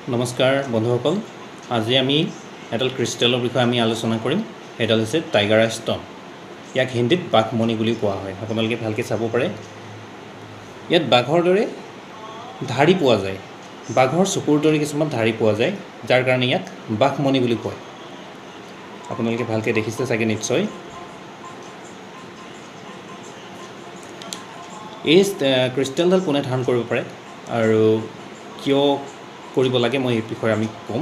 নমস্কাৰ বন্ধুসকল, আজি আমি এডাল ক্ৰিষ্টেলৰ বিষয়ে আমি আলোচনা কৰিম। এডাল হৈছে টাইগাৰ আই ষ্ট'ন। ইয়াক হিন্দীত বাঘমণি বুলি কোৱা হয়। আপোনালোকে ভালকৈ চাব পাৰে। ইয়াত বাঘৰ দৰে ধাৰি পোৱা যায়, বাঘৰ চকুৰ দৰে কিছুমান ধাৰি পোৱা যায়, যাৰ কাৰণে ইয়াক বাঘমণি বুলি কয়। আপোনালোকে ভালকৈ দেখিছে চাগে নিশ্চয়। এই ক্ৰিষ্টেলডাল কোনে ধাৰণ কৰিব পাৰে আৰু কিয় কৰিব লাগে মই এই বিষয়ে আমি ক'ম।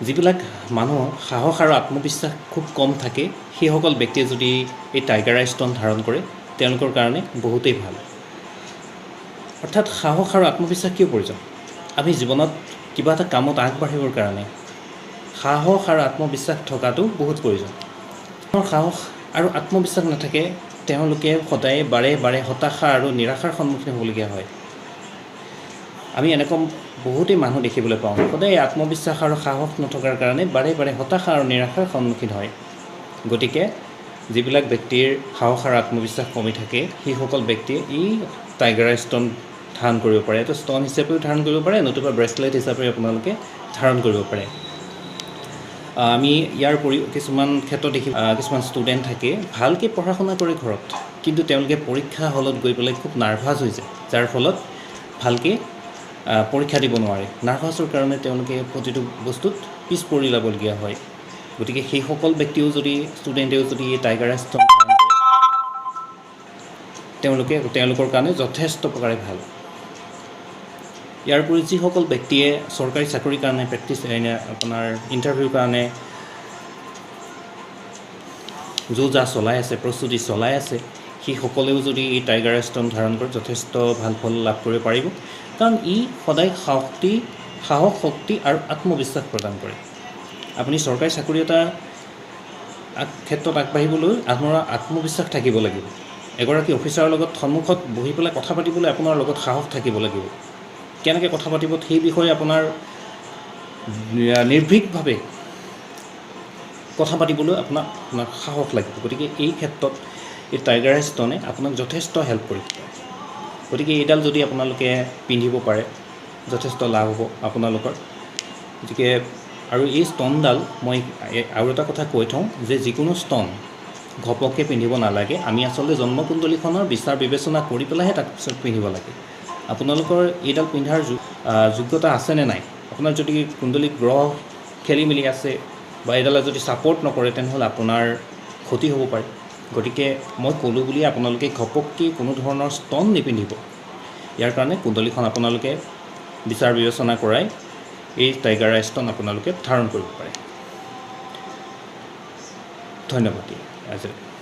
যিবিলাক মানুহৰ সাহস আৰু আত্মবিশ্বাস খুব কম থাকে, সেইসকল ব্যক্তিয়ে যদি এই টাইগাৰ আই ষ্ট'ন ধাৰণ কৰে তেওঁলোকৰ কাৰণে বহুতেই ভাল। অৰ্থাৎ সাহস আৰু আত্মবিশ্বাস কিয় প্ৰয়োজন? আমি জীৱনত কিবা এটা কামত আগবাঢ়িবৰ কাৰণে সাহস আৰু আত্মবিশ্বাস থকাটো বহুত প্ৰয়োজন। সাহস আৰু আত্মবিশ্বাস নাথাকে, তেওঁলোকে সদায় বাৰে বাৰে হতাশা আৰু নিৰাশাৰ সন্মুখীন হ'বলগীয়া হয়। আমি এনেকুৱা বহুতেই মানুহ দেখিবলৈ পাওঁ, সদায় আত্মবিশ্বাস আৰু সাহস নথকাৰ কাৰণে বাৰে বাৰে হতাশা আৰু নিৰাশাৰ সন্মুখীন হয়। গতিকে যিবিলাক ব্যক্তিৰ সাহস আৰু আত্মবিশ্বাস কমি থাকে, সেইসকল ব্যক্তিয়ে এই টাইগাৰ আই ষ্ট'ন ধাৰণ কৰিব পাৰে। এইটো ষ্ট'ন হিচাপেও ধাৰণ কৰিব পাৰে, নতুবা ব্ৰেচলেট হিচাপে আপোনালোকে ধাৰণ কৰিব পাৰে। আমি ইয়াৰ উপৰিও কিছুমান ক্ষেত্ৰত দেখি কিছুমান ষ্টুডেণ্ট থাকে, ভালকৈ পঢ়া শুনা কৰে ঘৰত, কিন্তু তেওঁলোকে পৰীক্ষা হলত গৈ পেলাই খুব নাৰ্ভাছ হৈ যায়, যাৰ ফলত ভালকৈ পৰীক্ষা দিব নোৱাৰে। নাৰ্ভাছৰ কাৰণে তেওঁলোকে প্ৰতিটো বস্তুত পিছ পৰি যাবলগীয়া হয়। গতিকে সেইসকল ব্যক্তিও যদি ষ্টুডেণ্টেও যদি এই টাইগাৰ আই ষ্ট'ন ধাৰণ কৰে, তেওঁলোকৰ কাৰণে যথেষ্ট প্ৰকাৰে ভাল। ইয়াৰ উপৰি যিসকল ব্যক্তিয়ে চৰকাৰী চাকৰিৰ কাৰণে আপোনাৰ ইণ্টাৰভিউৰ কাৰণে যো-জা চলাই আছে, প্ৰস্তুতি চলাই আছে, সেইসকলেও যদি এই টাইগাৰ আই ষ্ট'ন ধাৰণ কৰে যথেষ্ট ভাল ফল লাভ কৰিব পাৰিব। কাৰণ ই সদায় সাহস, শক্তি আৰু আত্মবিশ্বাস প্ৰদান কৰে। আপুনি চৰকাৰী চাকৰি এটা ক্ষেত্ৰত আগবাঢ়িবলৈ আপোনাৰ আত্মবিশ্বাস থাকিব লাগিব। এগৰাকী অফিচাৰৰ লগত সন্মুখত বহি পেলাই কথা পাতিবলৈ আপোনাৰ লগত সাহস থাকিব লাগিব। কেনেকৈ কথা পাতিব সেই বিষয়ে আপোনাৰ নিৰ্ভীকভাৱে কথা পাতিবলৈ আপোনাৰ সাহস লাগিব। গতিকে এই ক্ষেত্ৰত এই টাইগাৰ আই ষ্ট'নে আপোনাক যথেষ্ট হেল্প কৰিব। গতিকে এইডাল যদি আপোনালোকে পিন্ধিব পাৰে যথেষ্ট লাভ হ'ব আপোনালোকৰ। গতিকে আৰু এই ষ্ট'নডাল মই আৰু এটা কথা কৈ থওঁ যে যিকোনো ষ্ট'ন ঘপককৈ পিন্ধিব নালাগে। আমি আচলতে জন্মকুণ্ডলীখনৰ বিচাৰ বিবেচনা কৰি পেলাইহে তাক পিন্ধিব লাগে। আপোনালোকৰ এইডাল পিন্ধাৰ যোগ্যতা আছেনে নাই, আপোনাৰ যদি কুণ্ডলীত গ্ৰহ খেলি মেলি আছে বা এইডালে যদি ছাপৰ্ট নকৰে, তেনেহ'লে আপোনাৰ ক্ষতি হ'ব পাৰে। গতিকে মই ক'লোঁ বুলি আপোনালোকে ঘপককৈ কোনো ধৰণৰ ষ্ট'ন নিপিন্ধিব। ইয়াৰ কাৰণে কুণ্ডলীখন আপোনালোকে বিচাৰ বিবেচনা কৰাই এই টাইগাৰ আই ষ্ট'ন আপোনালোকে ধাৰণ কৰিব পাৰে। ধন্যবাদ আজিলৈ।